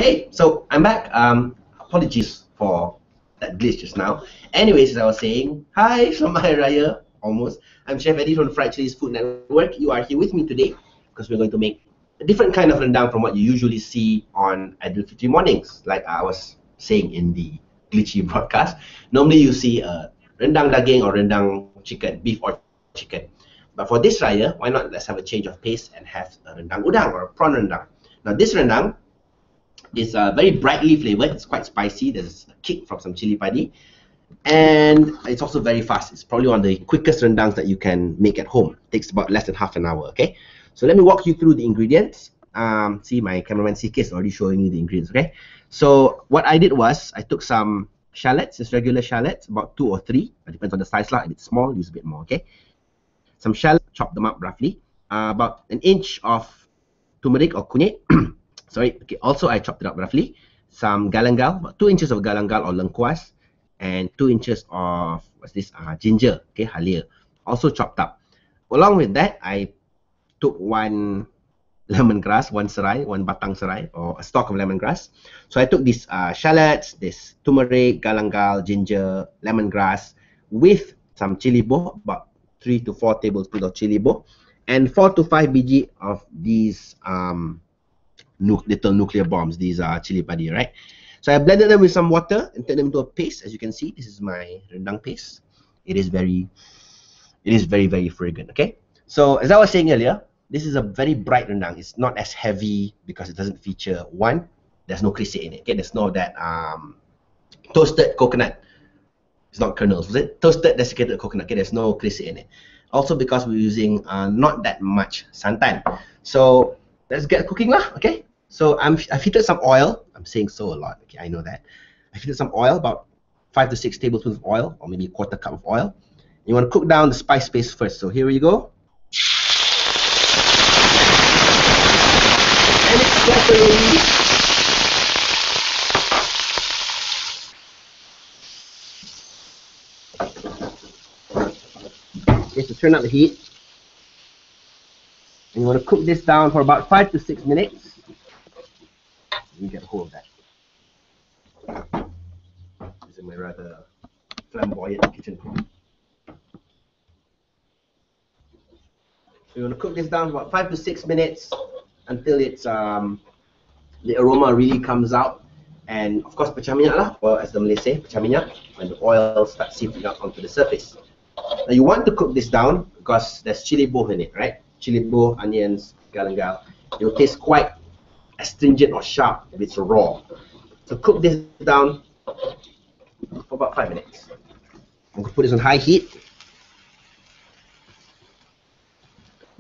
Hey, so I'm back. Apologies for that glitch just now. Anyways, as I was saying, hi, Selamat Hari Raya, almost. I'm Chef Eddie from the Fried Chili's Food Network. You are here with me today because we're going to make a different kind of rendang from what you usually see on Aidilfitri mornings. Like I was saying in the glitchy broadcast, normally you see rendang daging or rendang chicken, beef or chicken. But for this raya, why not let's have a change of pace and have a rendang udang or a prawn rendang. Now this rendang is very brightly flavored. It's quite spicy. There's a kick from some chili padi, and it's also very fast. It's probably one of the quickest rendangs that you can make at home. It takes about less than half an hour. Okay, so let me walk you through the ingredients. See, my cameraman CK is already showing you the ingredients. Okay, so what I did was I took some shallots, just regular shallots, about 2 or 3. It depends on the size lah. A bit small, use a bit more. Okay, some shallots, chop them up roughly. About 1 inch of turmeric or kunyit. Sorry, okay, also I chopped it up roughly. Some galangal, about 2 inches of galangal or lengkuas, and 2 inches of, what's this, ginger, okay, halia, also chopped up. Along with that, I took 1 lemongrass, 1 serai, 1 batang serai, or a stalk of lemongrass. So I took these shallots, this turmeric, galangal, ginger, lemongrass, with some chili bo, about 3 to 4 tablespoons of chili bo, and 4 to 5 biji of these little nuclear bombs, these are chili padi, right? So I blended them with some water and turned them into a paste. As you can see, this is my rendang paste. It is very fragrant. Okay, so as I was saying earlier, this is a very bright rendang. It's not as heavy because it doesn't feature, one, there's no krisik in it. Okay, there's no that toasted coconut. It's not kernels, was it? Toasted desiccated coconut. Okay, there's no krisik in it. Also because we're using not that much santan. So let's get cooking lah. Okay, so I've heated some oil. I'm saying so a lot. Okay, I know that. I heated some oil, about 5 to 6 tablespoons of oil, or maybe a 1/4 cup of oil. You want to cook down the spice paste first. So here we go. And it's properly. Okay, so turn up the heat. And you want to cook this down for about 5 to 6 minutes. Let me get a hold of that. This is my rather flamboyant kitchen. So you want to cook this down for about 5 to 6 minutes until it's the aroma really comes out. And of course, pecah minyak lah, or as the Malay say, pecah minyak, when the oil starts seeping out onto the surface. Now you want to cook this down because there's chili boh in it, right? Chili boh, onions, galangal. It will taste quite astringent or sharp if it's raw. So cook this down for about 5 minutes. I'm going to put this on high heat.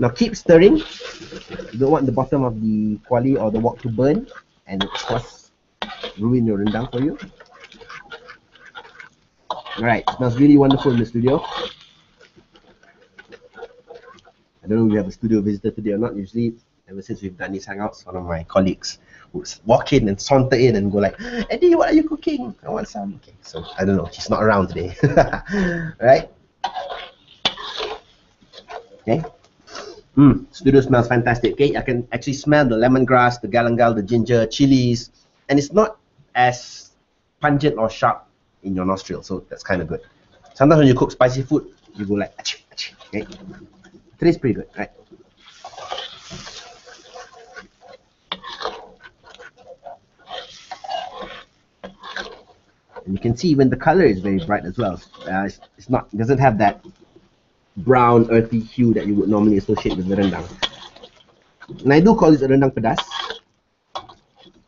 Now keep stirring. You don't want the bottom of the kuali or the wok to burn and of course ruin your rendang for you. Alright, it smells really wonderful in the studio. I don't know if we have a studio visitor today or not. Usually, ever since we've done these hangouts, one of my colleagues would walk in and saunter in and go like, Eddie, what are you cooking? I want some. Okay, so I don't know. She's not around today. Right? Okay. Studio smells fantastic. Okay, I can actually smell the lemongrass, the galangal, the ginger, chilies, and it's not as pungent or sharp in your nostril. So that's kind of good. Sometimes when you cook spicy food, you go like, achoo, achoo. Okay. It is pretty good, right? And you can see even the color is very bright as well. It doesn't have that brown earthy hue that you would normally associate with the rendang. And I do call this a rendang pedas.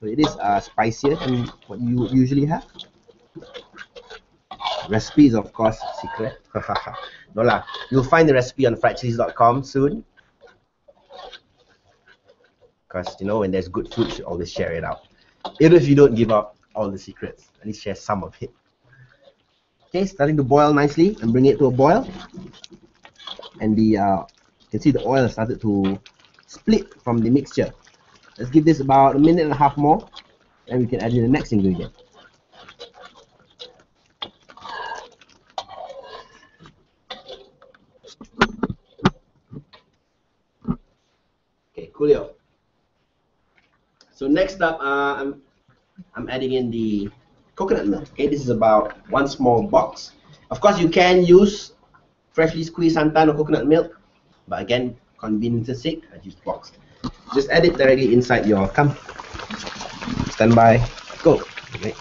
So it is spicier than what you would usually have. Recipe is of course secret. No lah, you'll find the recipe on friedchilies.com soon. Because you know, when there's good food, you should always share it out. Even if you don't give up all the secrets, at least share some of it. Okay, starting to boil nicely, and bring it to a boil. And the you can see the oil has started to split from the mixture. Let's give this about 1.5 minutes more, and we can add in the next ingredient. Okay, coolio. So next up, I'm I'm adding in the coconut milk. Okay, this is about 1 small box. Of course, you can use freshly squeezed santan or coconut milk, but again, convenience sake, I use box. Just add it directly inside your cup. Stand by, go. Okay.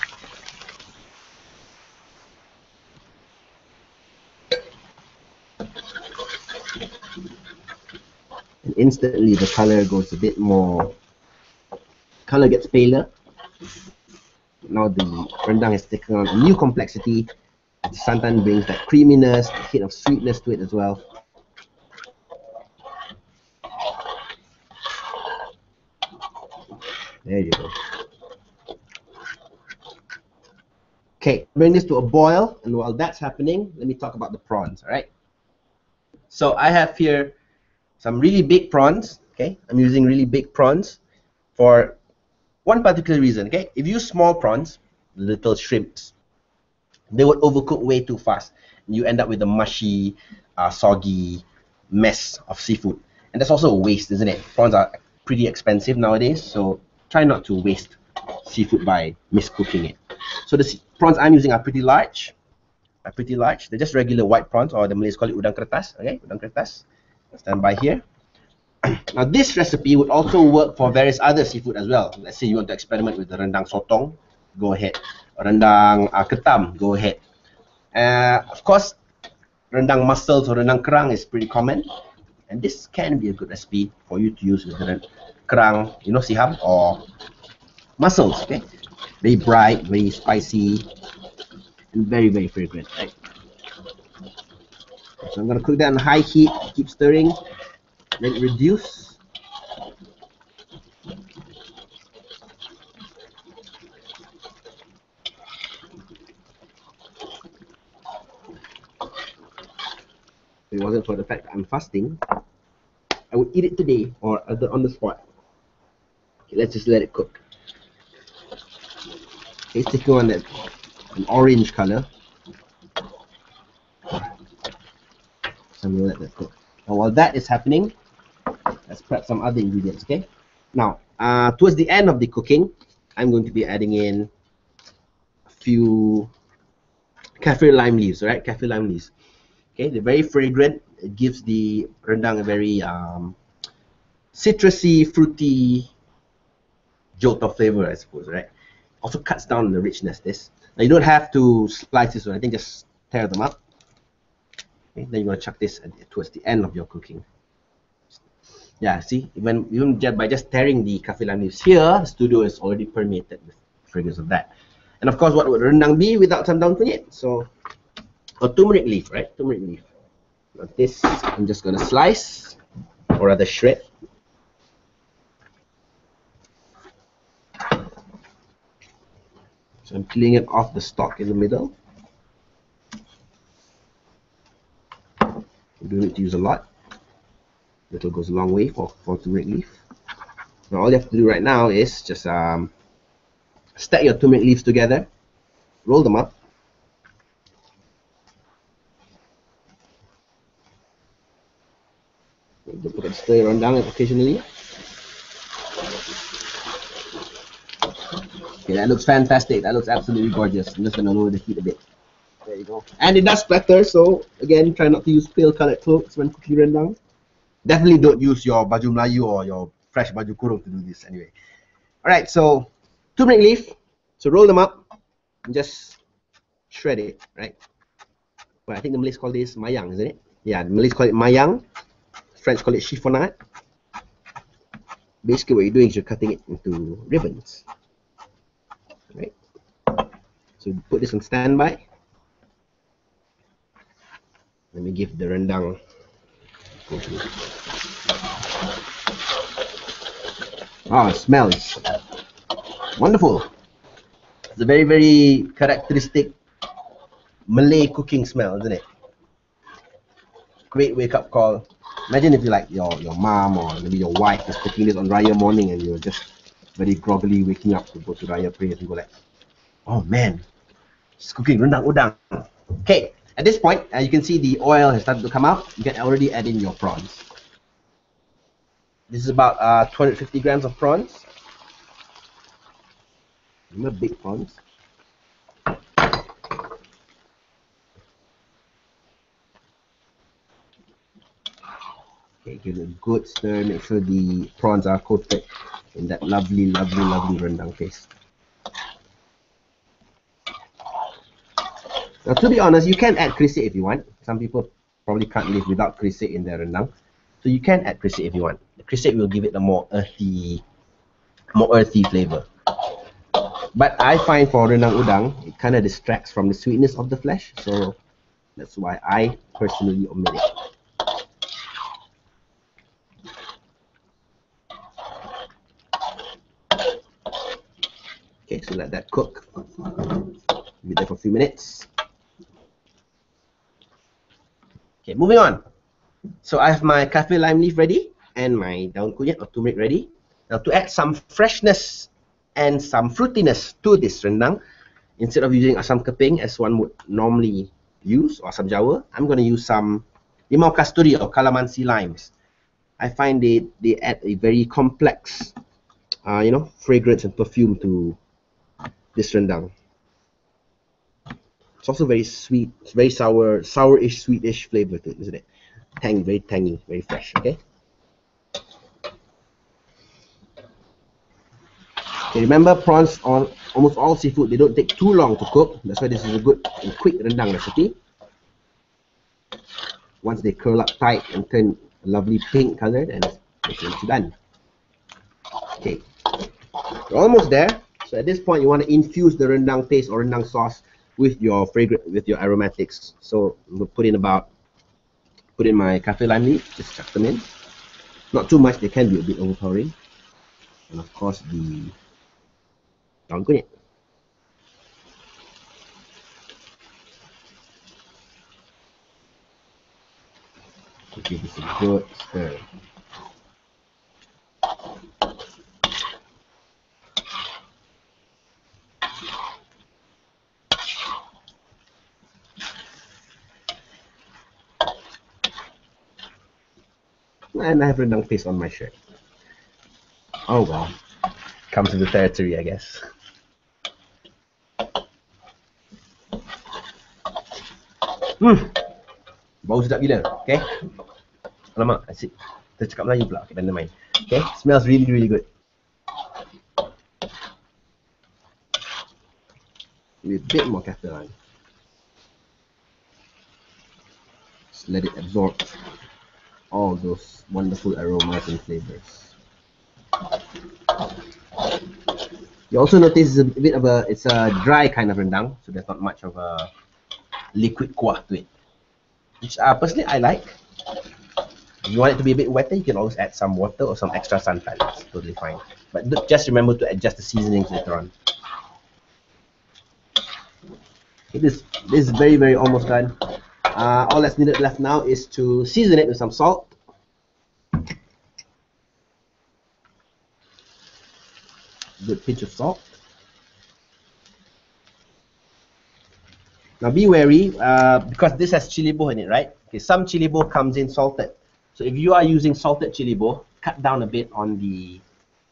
And instantly the color goes a bit more, color gets paler. Now the rendang has taken on a new complexity. The santan brings that creaminess, a hint of sweetness to it as well. There you go. Okay, bring this to a boil, and while that's happening, let me talk about the prawns, all right? So I have here some really big prawns, okay? I'm using really big prawns for one particular reason, okay? If you use small prawns, little shrimps, they would overcook way too fast. You end up with a mushy, soggy mess of seafood. And that's also a waste, isn't it? Prawns are pretty expensive nowadays, so try not to waste seafood by miscooking it. So the prawns I'm using are pretty large. They're just regular white prawns, or the Malays call it udang kertas. Okay, udang kertas. Stand by here. Now this recipe would also work for various other seafood as well. Let's say you want to experiment with the rendang sotong, go ahead. Rendang ketam, go ahead. Of course, rendang mussels or rendang kerang is pretty common, and this can be a good recipe for you to use with the kerang, you know, siham or mussels. Okay, very bright, very spicy, and very, very fragrant, right? So I'm going to cook that on high heat, keep stirring, let it reduce. If it wasn't for the fact that I'm fasting, I would eat it today or on the spot. Okay, let's just let it cook. Okay, it's taking on that an orange color. So I'm going to let that cook. Now while that is happening, let's prep some other ingredients, okay? Now, towards the end of the cooking, I'm going to be adding in a few kaffir lime leaves, right? Kaffir lime leaves. Okay, they're very fragrant. It gives the rendang a very citrusy, fruity jolt of flavor, I suppose, right? Also cuts down on the richness. Now you don't have to slice this or anything, just tear them up. Okay, then you're going to chuck this towards the end of your cooking. Yeah, see, even by just tearing the kaffir lime leaves here, the studio is already permeated with fragrance of that. And of course, what would rendang be without some daun kunyit? So, or turmeric leaf, right? Turmeric leaf. Now this, I'm just going to slice, or rather shred. So I'm peeling it off the stalk in the middle. You don't need to use a lot. Little goes a long way for turmeric leaf. Now all you have to do right now is just stack your turmeric leaves together, roll them up, put it stir around down occasionally. Okay, that looks fantastic. That looks absolutely gorgeous. I'm just gonna lower the heat a bit. There you go. And it does splatter, so again, try not to use pale colored clothes when cooking rendang. Definitely don't use your baju Melayu or your fresh baju kurung to do this anyway. Alright, so turmeric leaf. So roll them up and just shred it, right? Well, I think the Malays call this mayang, isn't it? Yeah, the Malays call it mayang. French call it chiffonade. Basically what you're doing is you're cutting it into ribbons. Right? So put this on standby. Let me give the rendang. Oh, it smells wonderful. It's a very, very characteristic Malay cooking smell, isn't it? Great wake-up call. Imagine if you like your mom or maybe your wife is cooking this on Raya morning and you're just very groggily waking up to go to Raya prayers and go like, oh man, she's cooking rendang udang. Okay, at this point, you can see the oil has started to come out. You can already add in your prawns. This is about 250 grams of prawns. Remember big prawns? Okay, give it a good stir. Make sure the prawns are coated in that lovely, lovely, lovely rendang paste. Now, to be honest, you can add krisik if you want. Some people probably can't live without krisik in their rendang, so you can add krisik if you want. The krisik will give it a more earthy flavor. But I find for rendang udang, it kind of distracts from the sweetness of the flesh, so that's why I personally omit it. Okay, so let that cook. Leave it there for a few minutes. Okay, moving on. So I have my kaffir lime leaf ready and my daun kunyit or turmeric ready. Now to add some freshness and some fruitiness to this rendang, instead of using asam keping as one would normally use, or asam jawa, I'm going to use some limau kasturi or calamansi limes. I find they add a very complex, fragrance and perfume to this rendang. It's also very sweet, it's very sourish, sweetish flavor to it, isn't it? Tangy, very fresh. Okay. Okay, remember prawns on almost all seafood, they don't take too long to cook. That's why this is a good and quick rendang recipe. Once they curl up tight and turn a lovely pink color, then it's done. Okay, we're almost there. So at this point, you want to infuse the rendang paste or rendang sauce with your aromatics. So I'm gonna put in my kaffir lime leaf, just chuck them in. Not too much, they can be a bit overpowering. And of course the daun kunyit. Give this a good stir. And I have rendang paste on my shirt. Oh well, comes with the territory, I guess. Bau sedap gila. Okay. Alamak, asyik tercakap Melayu pula. Okay, never mind. Okay, smells really, really good. With a bit more kaffir lime. Just let it absorb all those wonderful aromas and flavors. You also notice it's a dry kind of rendang, so there's not much of a liquid kuah to it, which personally I like. If you want it to be a bit wetter, you can always add some water or some extra santan. It's totally fine. But just remember to adjust the seasonings later on. Okay, this is very, very almost done. All that's needed left now is to season it with some salt. Good pinch of salt. Now be wary, because this has chili boh in it, right? Okay, some chili boh comes in salted. So if you are using salted chili boh, cut down a bit on the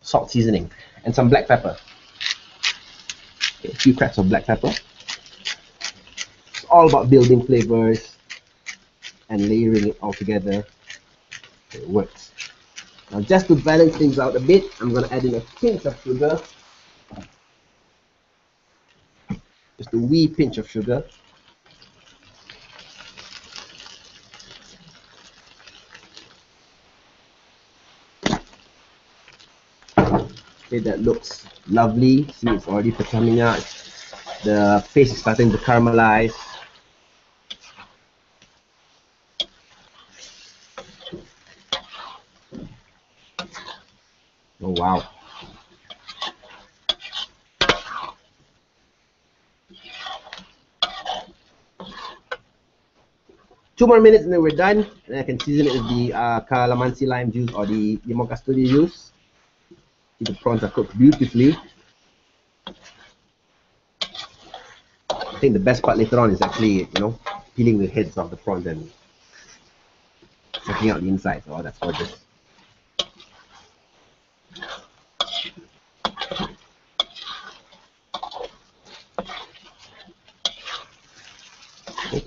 salt seasoning. And some black pepper. Okay, a few cracks of black pepper. It's all about building flavors and layering it all together. It works. Now just to balance things out a bit, I'm going to add in a pinch of sugar. Just a wee pinch of sugar. Okay, that looks lovely. See, it's already becoming out. The paste is starting to caramelize. Oh wow. Two more minutes and then we're done. And I can season it with the calamansi lime juice or the limau kasturi juice. The prawns are cooked beautifully. I think the best part later on is actually, peeling the heads of the prawns and checking out the insides. Oh, that's gorgeous.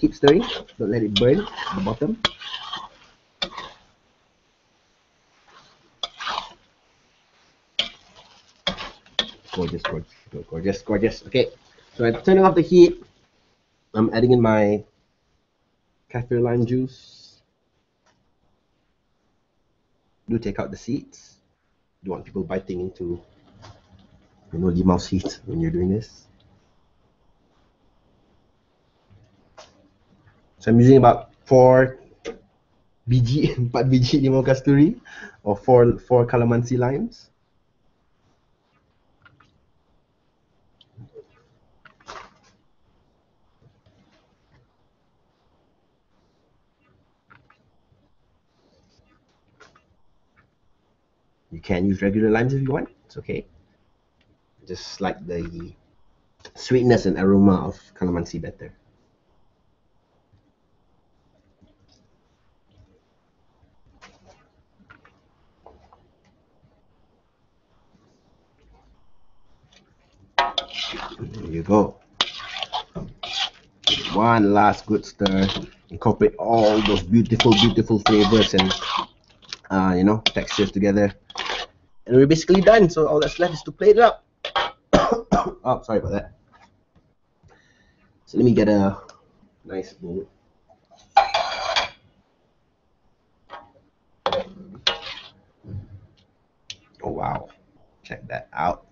keep stirring. Don't let it burn at the bottom. Gorgeous, gorgeous, gorgeous, gorgeous. Okay, so I'm turning off the heat. I'm adding in my kaffir lime juice. Do take out the seeds. You don't want people biting into, you know, limau seeds when you're doing this. So I'm using about 4 biji, 4 biji limau kasturi, or 4 calamansi limes. You can use regular limes if you want, it's okay. Just like the sweetness and aroma of calamansi better. There you go. One last good stir. Incorporate all those beautiful, beautiful flavors and you know, textures together. And we're basically done. So all that's left is to plate it up. Oh, sorry about that. So let me get a nice bowl. Oh wow, check that out.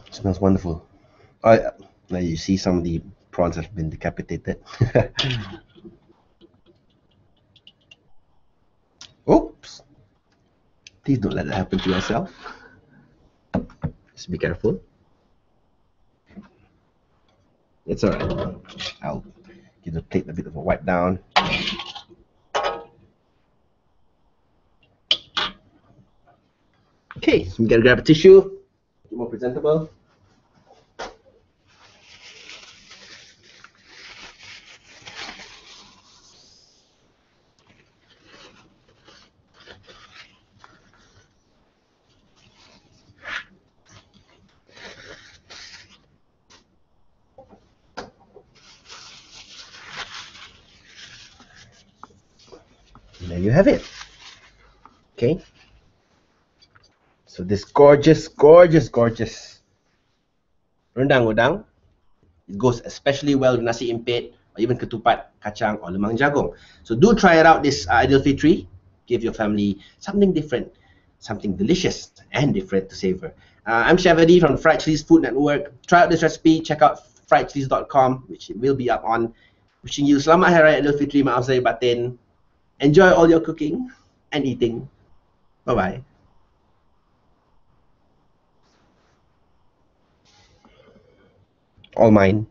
Smells wonderful. Now you see some of the prawns have been decapitated. Oops. Please don't let that happen to yourself. Just be careful. It's alright. I'll give the plate a bit of a wipe down. Okay, so we gotta grab a tissue. More presentable. And there you have it. Okay. So this gorgeous, gorgeous, gorgeous rendang-udang, it goes especially well with nasi impit or even ketupat kacang or lemang jagung. So do try it out this Aidilfitri. Give your family something different, something delicious and different to savor. I'm Chef Eddie from Fried Chili's Food Network. Try out this recipe. Check out friedchilies.com, which it will be up on. Wishing you Selamat Hari Raya Aidilfitri, maaf zahir batin. Enjoy all your cooking and eating. Bye-bye. All mine.